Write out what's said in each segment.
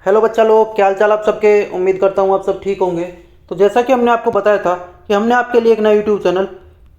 Hello बच्चा लोग, क्या हाल चाल आप सबके। उम्मीद करता हूँ आप सब ठीक होंगे। तो जैसा कि हमने आपको बताया था कि हमने आपके लिए एक नया यूट्यूब चैनल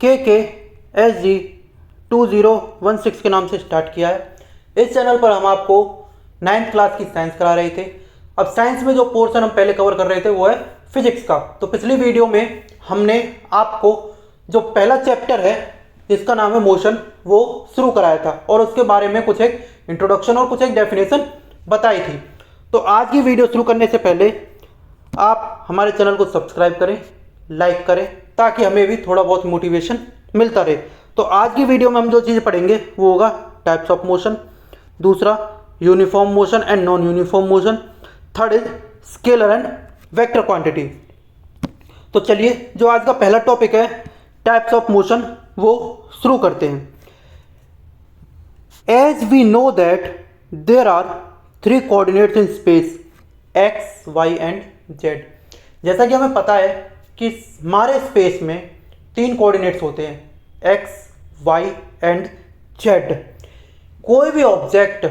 KKSG2016 के नाम से स्टार्ट किया है। इस चैनल पर हम आपको 9th क्लास की साइंस करा रहे थे। अब साइंस में जो पोर्शन हम पहले कवर कर रहे थे वो है फिजिक्स का। तो पिछली वीडियो में हमने आपको जो पहला चैप्टर है जिसका नाम है मोशन वो शुरू कराया था और उसके बारे में कुछ एक इंट्रोडक्शन और कुछ एक डेफिनेशन बताई थी। तो आज की वीडियो शुरू करने से पहले आप हमारे चैनल को सब्सक्राइब करें, लाइक करें, ताकि हमें भी थोड़ा बहुत मोटिवेशन मिलता रहे। तो आज की वीडियो में हम जो चीज़ पढ़ेंगे वो होगा टाइप्स ऑफ मोशन, दूसरा uniform motion and non uniform motion, third is scalar and vector quantity. तो चलिए जो आज का पहला टॉपिक है टाइप्स ऑफ मोशन वो शुरू करते हैं। As we know that there are 3 coordinates in space x, y and z। जैसा कि हमें पता है कि हमारे स्पेस में 3 कोऑर्डिनेट्स होते हैं x, y एंड z। कोई भी ऑब्जेक्ट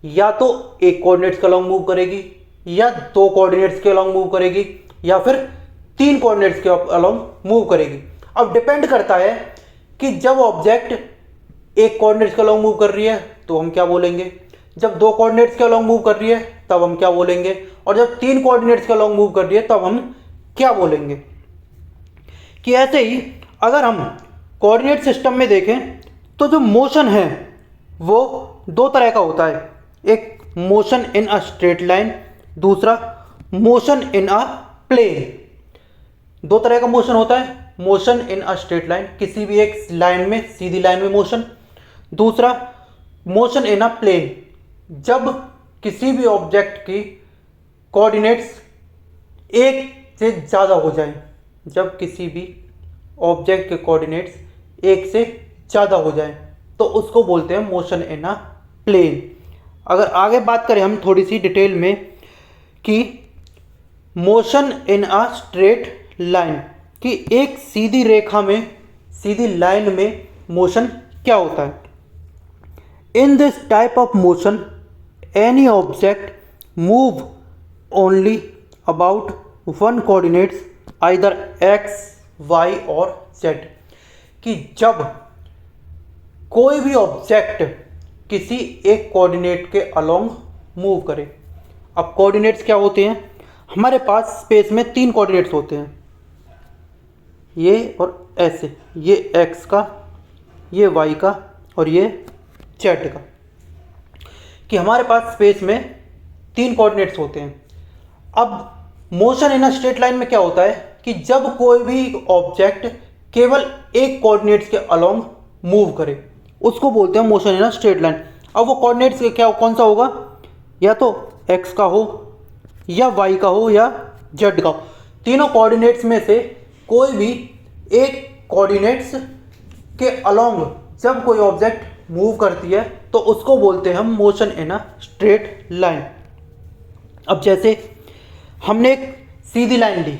या तो एक कोऑर्डिनेट्स के अलॉन्ग मूव करेगी, या 2 कोऑर्डिनेट्स के अलॉन्ग मूव करेगी, या फिर 3 कोऑर्डिनेट्स के अलॉन्ग मूव करेगी। अब डिपेंड करता है कि जब ऑब्जेक्ट एक कोऑर्डिनेट्स के अलॉन्ग मूव कर रही है तो हम क्या बोलेंगे, जब 2 कोऑर्डिनेट्स के अलॉन्ग मूव कर रही है तब हम क्या बोलेंगे, और जब 3 कोऑर्डिनेट्स के अलॉन्ग मूव कर रही है तब हम क्या बोलेंगे। कि ऐसे ही अगर हम कोऑर्डिनेट सिस्टम में देखें तो जो मोशन है वो 2 तरह का होता है। एक motion in a straight line, दूसरा मोशन इन अ प्लेन। 2 तरह का मोशन होता है, motion in a straight line, किसी भी एक लाइन में, सीधी लाइन में मोशन। दूसरा मोशन इन अ प्लेन, जब किसी भी ऑब्जेक्ट की कोऑर्डिनेट्स एक से ज़्यादा हो जाए, जब किसी भी ऑब्जेक्ट के कोऑर्डिनेट्स एक से ज़्यादा हो जाए तो उसको बोलते हैं मोशन इन अ प्लेन। अगर आगे बात करें हम थोड़ी सी डिटेल में कि motion in a straight line, कि एक सीधी रेखा में, सीधी लाइन में मोशन क्या होता है। In this type of motion, any object move only about one coordinates, either x, y और z। कि जब कोई भी ऑब्जेक्ट किसी एक कोऑर्डिनेट के अलोंग मूव करे। अब कोऑर्डिनेट्स क्या होते हैं, हमारे पास स्पेस में 3 कोऑर्डिनेट्स होते हैं, ये और ऐसे, ये x का, ये y का और ये z का। कि हमारे पास स्पेस में 3 कोऑर्डिनेट्स होते हैं। अब motion in a straight line में क्या होता है कि जब कोई भी ऑब्जेक्ट केवल एक कोऑर्डिनेट्स के अलोंग मूव करे उसको बोलते हैं motion in a straight line. अब वो कोऑर्डिनेट्स क्या, कौन सा होगा, या तो x का हो, या y का हो, या z का हो। तीनों कोऑर्डिनेट्स में से कोई भी एक कोऑर्डिनेट्स के अलोंग जब कोई ऑब्जेक्ट मूव करती है तो उसको बोलते हैं हम motion in a straight line. अब जैसे हमने एक सीधी लाइन ली,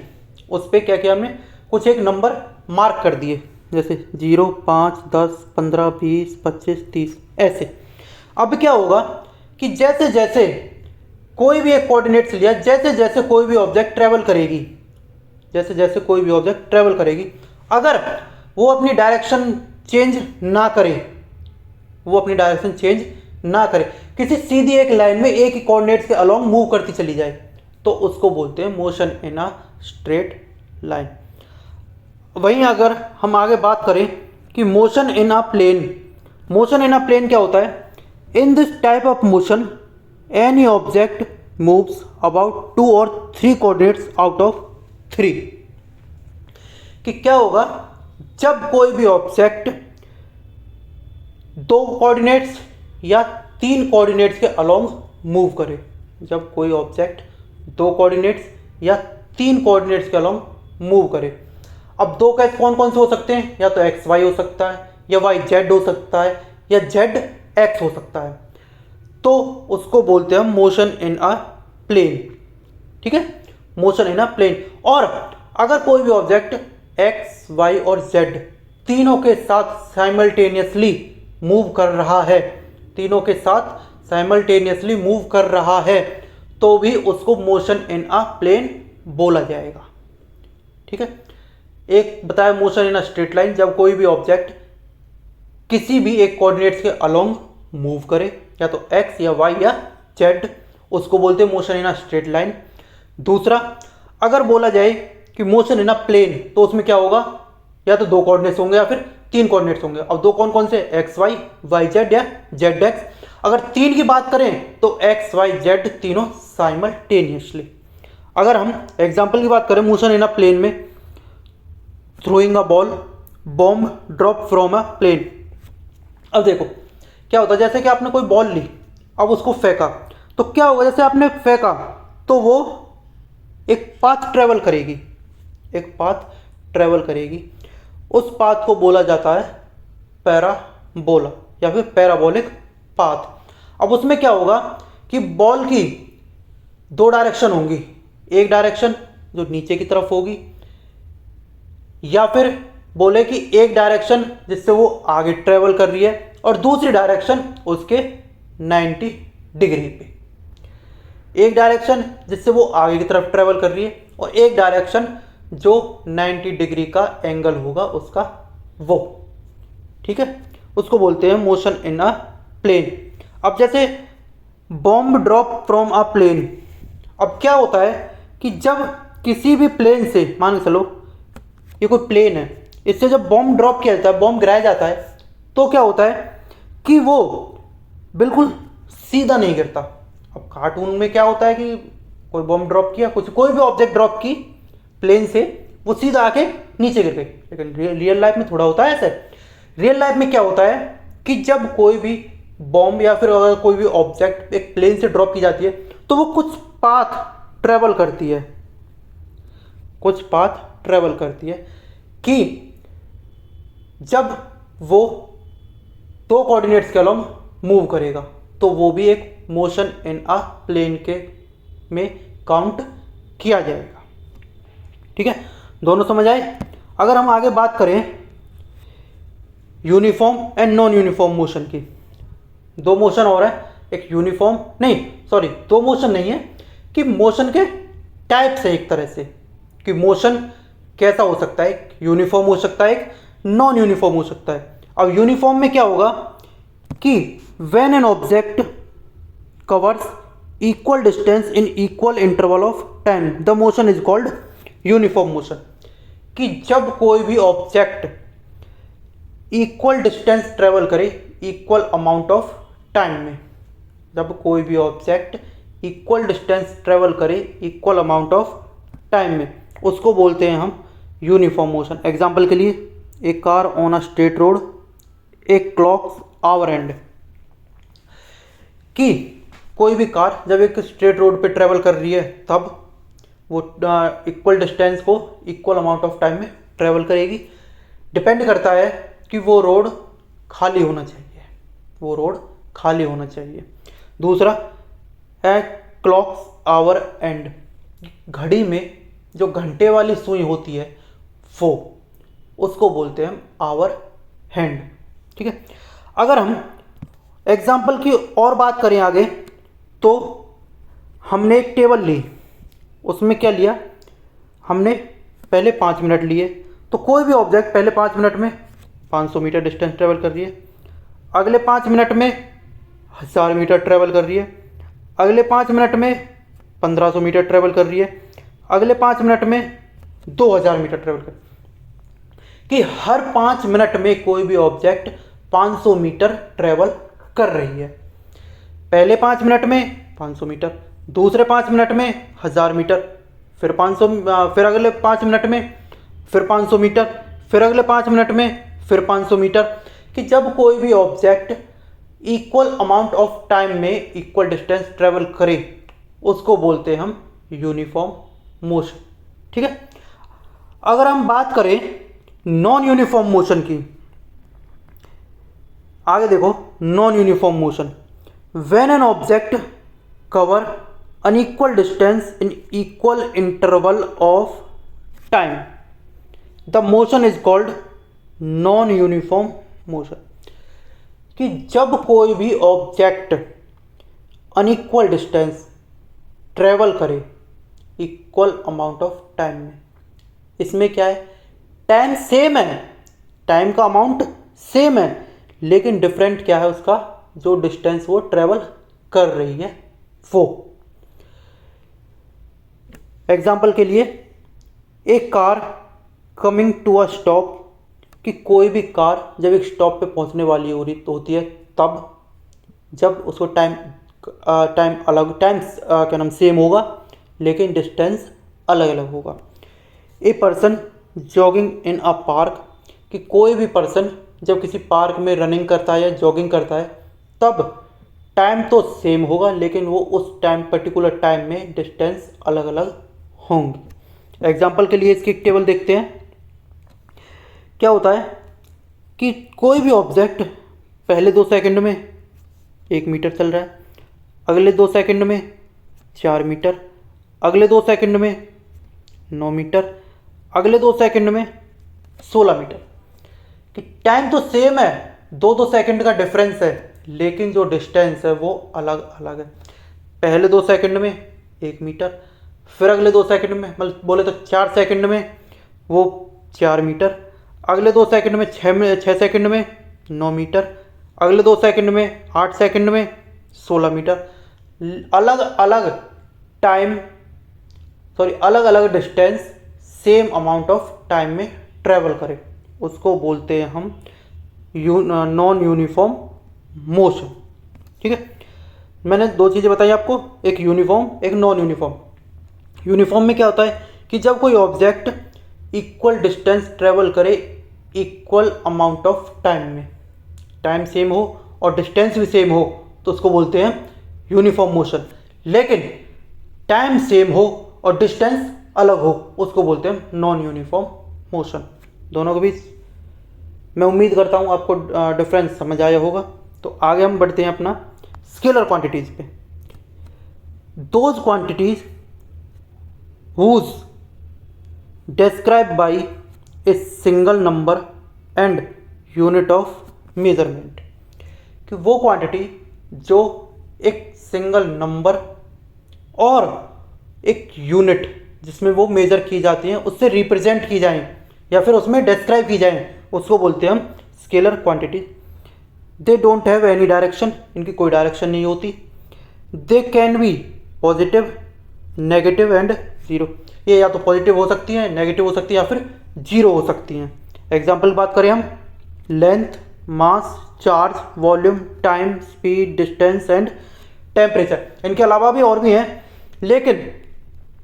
उस पर क्या किया, हमने कुछ एक नंबर मार्क कर दिए, जैसे 0, 5, 10, 15, 20, 25, 30 ऐसे। अब क्या होगा कि जैसे जैसे कोई भी एक कोऑर्डिनेट्स लिया, जैसे जैसे कोई भी ऑब्जेक्ट ट्रेवल करेगी, जैसे जैसे कोई भी ऑब्जेक्ट ट्रेवल करेगी, अगर वो अपनी डायरेक्शन चेंज ना करे, वो अपनी डायरेक्शन चेंज ना करे, किसी सीधी एक लाइन में एक ही कोऑर्डिनेट्स के अलोंग मूव करती चली जाए, तो उसको बोलते हैं motion in a straight line. वहीं अगर हम आगे बात करें कि motion in a plane, motion in a plane क्या होता है, in this type of motion any object moves about 2 और 3 कोऑर्डिनेट्स आउट ऑफ 3। कि क्या होगा, जब कोई भी ऑब्जेक्ट 2 कोऑर्डिनेट्स या 3 कोऑर्डिनेट्स के अलोंग मूव करे, जब कोई ऑब्जेक्ट 2 कोऑर्डिनेट्स या 3 कोऑर्डिनेट्स के अलोंग मूव करे। अब 2 कैसे कौन कौन से हो सकते हैं, या तो एक्स वाई हो सकता है, या वाई जेड हो सकता है, या जेड एक्स हो सकता है, तो उसको बोलते हैं मोशन इन अ प्लेन। ठीक है, मोशन इन अ प्लेन। और अगर कोई भी ऑब्जेक्ट एक्स, वाई और जेड तीनों के साथ साइमल्टेनियसली मूव कर रहा है, तीनों के साथ साइमल्टेनियसली मूव कर रहा है, तो भी उसको मोशन इन अ प्लेन बोला जाएगा। ठीक है। एक बताया motion in a straight line, जब कोई भी ऑब्जेक्ट किसी भी एक कोऑर्डिनेट्स के अलोंग मूव करे, या तो एक्स या वाई या जेड, उसको बोलते हैं motion in a straight line. दूसरा, अगर बोला जाए कि मोशन इन अ प्लेन, तो उसमें क्या होगा, या तो दो कोऑर्डिनेट्स होंगे या फिर तीन कोऑर्डिनेट्स होंगे। अब दो कौन कौन से, एक्स वाई, वाई जेड या जेड एक्स। अगर तीन की बात करें तो एक्स वाई जेड तीनों साइमल्टेनियसली। अगर हम एग्जांपल की बात करें मोशन इन अ प्लेन में, throwing a ball, bomb drop from a plane. अब देखो क्या होता है, जैसे कि आपने कोई बॉल ली, अब उसको फेंका, तो क्या होगा, जैसे आपने फेंका तो वो एक पाथ ट्रेवल करेगी, एक पाथ ट्रेवल करेगी। उस पाथ को बोला जाता है पैराबोला या फिर पैराबोलिक पाथ। अब उसमें क्या होगा कि बॉल की दो डायरेक्शन होंगी, एक डायरेक्शन जो नीचे की तरफ होगी, या फिर बोले कि एक डायरेक्शन जिससे वो आगे ट्रेवल कर रही है और दूसरी डायरेक्शन उसके 90 डिग्री पे। एक डायरेक्शन जिससे वो आगे की तरफ ट्रेवल कर रही है और एक डायरेक्शन जो 90 डिग्री का एंगल होगा उसका, वो। ठीक है, उसको बोलते हैं मोशन इन अ प्लेन। अब जैसे bomb drop from a plane, अब क्या होता है कि जब किसी भी प्लेन से, मान के चलो ये कोई प्लेन है, इससे जब बॉम्ब ड्रॉप किया जाता है, बॉम्ब गिराया जाता है, तो क्या होता है कि वो बिल्कुल सीधा नहीं गिरता। अब कार्टून में क्या होता है कि कोई बॉम्ब ड्रॉप किया, कुछ कोई भी ऑब्जेक्ट ड्रॉप की प्लेन से, वो सीधा आके नीचे गिर गई। लेकिन रियल लाइफ में थोड़ा होता है ऐसे। रियल लाइफ में क्या होता है कि जब कोई भी बॉम्ब या फिर अगर कोई भी ऑब्जेक्ट एक प्लेन से ड्रॉप की जाती है, तो वो कुछ पाथ ट्रेवल करती है, कुछ पाथ ट्रेवल करती है कि जब वो दो कोऑर्डिनेट्स के अलोंग मूव करेगा, तो वो भी एक मोशन इन अ प्लेन के में काउंट किया जाएगा। ठीक है, दोनों समझ आए। अगर हम आगे बात करें uniform and non uniform motion की, दो मोशन और है, एक यूनिफॉर्म, नहीं सॉरी, दो मोशन नहीं है, कि मोशन के टाइप्स है एक तरह से, कि मोशन कैसा हो सकता है, यूनिफॉर्म हो सकता है, एक नॉन यूनिफॉर्म हो सकता है। अब यूनिफॉर्म में क्या होगा कि when an object covers equal distance in equal interval of time the motion is called uniform motion. कि जब कोई भी ऑब्जेक्ट इक्वल डिस्टेंस ट्रेवल करे इक्वल अमाउंट ऑफ टाइम में, जब कोई भी ऑब्जेक्ट इक्वल डिस्टेंस ट्रेवल करे इक्वल अमाउंट ऑफ टाइम में, उसको बोलते हैं हम यूनिफॉर्म मोशन। एग्जांपल के लिए, एक car on a straight road, एक क्लॉक आवर एंड। कि कोई भी कार जब एक स्ट्रेट रोड पे ट्रेवल कर रही है, तब वो इक्वल डिस्टेंस को इक्वल अमाउंट ऑफ टाइम में ट्रेवल करेगी। डिपेंड करता है कि वो रोड खाली होना चाहिए, वो रोड खाली होना चाहिए। दूसरा है क्लॉक आवर एंड, घड़ी में जो घंटे वाली सुई होती है वो, उसको बोलते हैं हम आवर हैंड। ठीक है, अगर हम एग्जाम्पल की और बात करें आगे, तो हमने एक टेबल ली, उसमें क्या लिया हमने, पहले 5 मिनट लिए, तो कोई भी ऑब्जेक्ट पहले 5 मिनट में 500 मीटर डिस्टेंस ट्रेवल कर रही है, अगले 5 मिनट में 1000 मीटर ट्रेवल कर रही है, अगले 5 मिनट में 1500 मीटर ट्रेवल कर रही है, अगले 5 मिनट में 2000 मीटर ट्रेवल कर, कि हर 5 मिनट में कोई भी ऑब्जेक्ट 500 मीटर ट्रेवल कर रही है। पहले 5 मिनट में 500 मीटर, दूसरे 5 मिनट में 1000 मीटर, फिर 500, फिर अगले 5 मिनट में फिर 500 मीटर, फिर अगले 5 मिनट में फिर 500 मीटर। कि जब कोई भी object equal amount of time में इक्वल डिस्टेंस ट्रेवल करे, उसको बोलते हैं हम यूनिफॉर्म मोशन। ठीक है, अगर हम बात करें नॉन यूनिफॉर्म मोशन की, आगे देखो, non uniform motion, when an object cover unequal distance in equal interval of time the motion is called non uniform motion. कि जब कोई भी ऑब्जेक्ट अनइक्वल डिस्टेंस ट्रेवल करे इक्वल अमाउंट ऑफ टाइम में। इसमें क्या है, टाइम सेम है, टाइम का अमाउंट सेम है, लेकिन डिफरेंट क्या है उसका, जो डिस्टेंस वो ट्रेवल कर रही है वो। एग्जाम्पल के लिए, एक car coming to a stop, कि कोई भी कार जब एक स्टॉप पे पहुंचने वाली होती है तब जब उसको टाइम क्या नाम सेम होगा, लेकिन डिस्टेंस अलग अलग होगा। A person jogging in a park, कि कोई भी पर्सन जब किसी पार्क में रनिंग करता है या जॉगिंग करता है तब टाइम तो सेम होगा, लेकिन वो उस टाइम पर्टिकुलर टाइम में डिस्टेंस अलग अलग होंगी। एग्जाम्पल के लिए इसकी एक टेबल देखते हैं। क्या होता है कि कोई भी ऑब्जेक्ट पहले 2 सेकंड में 1 मीटर चल रहा है, अगले 2 सेकंड में 4 मीटर, अगले 2 सेकंड में 9 मीटर, अगले 2 सेकंड में 16 मीटर। कि टाइम तो सेम है, 2 सेकंड का डिफरेंस है, लेकिन जो डिस्टेंस है वो अलग अलग है। पहले 2 सेकंड में 1 मीटर, फिर अगले 2 सेकंड में मतलब बोले तो 4 सेकंड में वो 4 मीटर, अगले 2 सेकंड में 6 सेकंड में 9 मीटर, अगले 2 सेकंड में 8 सेकंड में 16 मीटर। अलग अलग टाइम अलग अलग distance same amount of time में ट्रेवल करे, उसको बोलते हैं हम नॉन यूनिफॉर्म मोशन। ठीक है, मैंने 2 चीज़ें बताई आपको, एक यूनिफॉर्म एक नॉन यूनिफॉर्म। यूनिफॉर्म में क्या होता है कि जब कोई ऑब्जेक्ट इक्वल डिस्टेंस ट्रेवल करे इक्वल अमाउंट ऑफ टाइम में, टाइम सेम हो और डिस्टेंस भी सेम हो, तो उसको बोलते हैं यूनिफॉर्म मोशन। लेकिन टाइम सेम हो और डिस्टेंस अलग हो, उसको बोलते हैं नॉन यूनिफॉर्म मोशन। दोनों के बीच मैं उम्मीद करता हूँ आपको डिफरेंस समझ आया होगा। तो आगे हम बढ़ते हैं अपना स्केलर क्वांटिटीज पे। Those quantities whose described by a single number and unit of measurement, कि वो क्वांटिटी जो एक सिंगल नंबर और एक यूनिट जिसमें वो मेज़र की जाती हैं उससे रिप्रेजेंट की जाएं या फिर उसमें डिस्क्राइब की जाएं, उसको बोलते हैं हम scalar quantity. They don't have any direction, इनकी कोई डायरेक्शन नहीं होती। They can be positive, negative and zero, ये या तो पॉजिटिव हो सकती हैं, नेगेटिव हो सकती है, या फिर जीरो हो सकती हैं। एग्जाम्पल बात करें हम, length, mass, charge, volume, time, speed, distance and temperature. इनके अलावा भी और भी हैं, लेकिन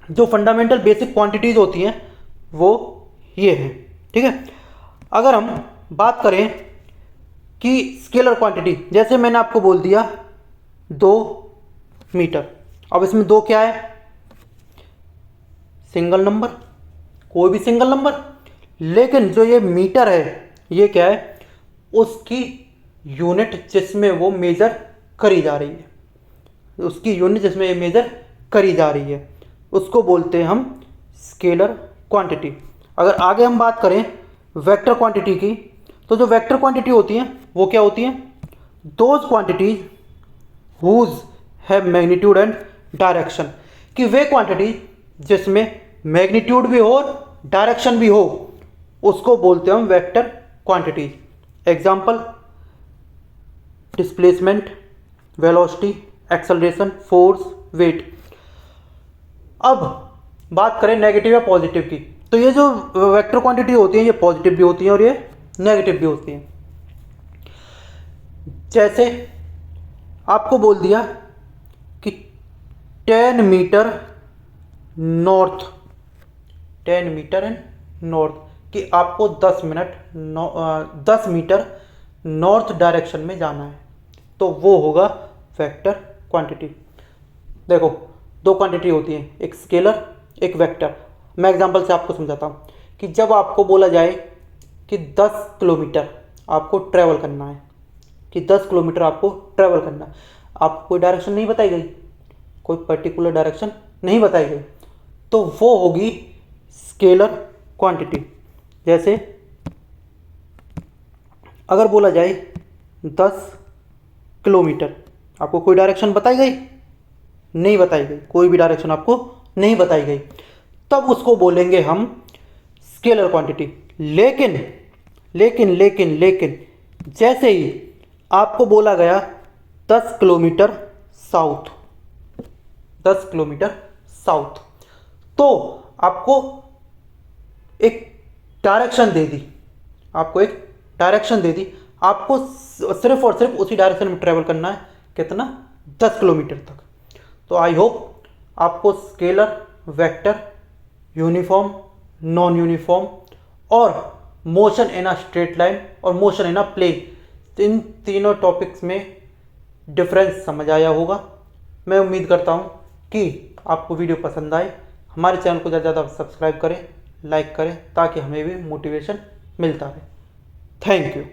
जो फंडामेंटल बेसिक क्वांटिटीज होती हैं वो ये हैं। ठीक है, अगर हम बात करें कि स्केलर क्वांटिटी, जैसे मैंने आपको बोल दिया 2 मीटर, अब इसमें 2 क्या है, सिंगल नंबर, कोई भी सिंगल नंबर। लेकिन जो ये मीटर है ये क्या है, उसकी यूनिट जिसमें वो मेज़र करी जा रही है, उसकी यूनिट जिसमें ये मेज़र करी जा रही है उसको बोलते हैं हम स्केलर क्वांटिटी। अगर आगे हम बात करें वेक्टर क्वांटिटी की, तो जो वेक्टर क्वांटिटी होती हैं वो क्या होती हैं, those quantities whose have magnitude and direction, कि वे क्वांटिटी जिसमें मैग्नीट्यूड भी हो और डायरेक्शन भी हो उसको बोलते हैं हम vector quantities. Example, displacement, velocity, acceleration, force, weight. अब बात करें नेगेटिव या पॉजिटिव की, तो ये जो वेक्टर क्वांटिटी होती है ये पॉजिटिव भी होती है और ये नेगेटिव भी होती है। जैसे आपको बोल दिया कि 10 metre north, 10 metre and north, कि आपको 10 मीटर नॉर्थ डायरेक्शन में जाना है, तो वो होगा वेक्टर क्वांटिटी। देखो 2 क्वांटिटी होती हैं, एक स्केलर एक वेक्टर। मैं एग्जांपल से आपको समझाता हूँ कि जब आपको बोला जाए कि 10 किलोमीटर आपको ट्रैवल करना है, कि 10 किलोमीटर आपको ट्रैवल करना है, आपको कोई डायरेक्शन नहीं बताई गई, कोई पर्टिकुलर डायरेक्शन नहीं बताई गई, तो वो होगी स्केलर क्वांटिटी। जैसे अगर बोला जाए 10 किलोमीटर, आपको कोई डायरेक्शन बताई गई नहीं बताई गई, कोई भी डायरेक्शन आपको नहीं बताई गई, तब उसको बोलेंगे हम स्केलर क्वांटिटी। लेकिन लेकिन लेकिन लेकिन जैसे ही आपको बोला गया 10 किलोमीटर साउथ, 10 किलोमीटर साउथ, तो आपको एक डायरेक्शन दे दी, आपको एक डायरेक्शन दे दी, आपको सिर्फ और सिर्फ उसी डायरेक्शन में ट्रेवल करना है, कितना, 10 किलोमीटर तक। तो आई होप आपको scalar, vector, uniform, non uniform और motion in a straight line और मोशन इन अ प्लेन, इन तीनों टॉपिक्स में डिफरेंस समझ आया होगा। मैं उम्मीद करता हूँ कि आपको वीडियो पसंद आए। हमारे चैनल को ज़्यादा से ज़्यादा सब्सक्राइब करें, लाइक करें, ताकि हमें भी मोटिवेशन मिलता रहे। Thank you.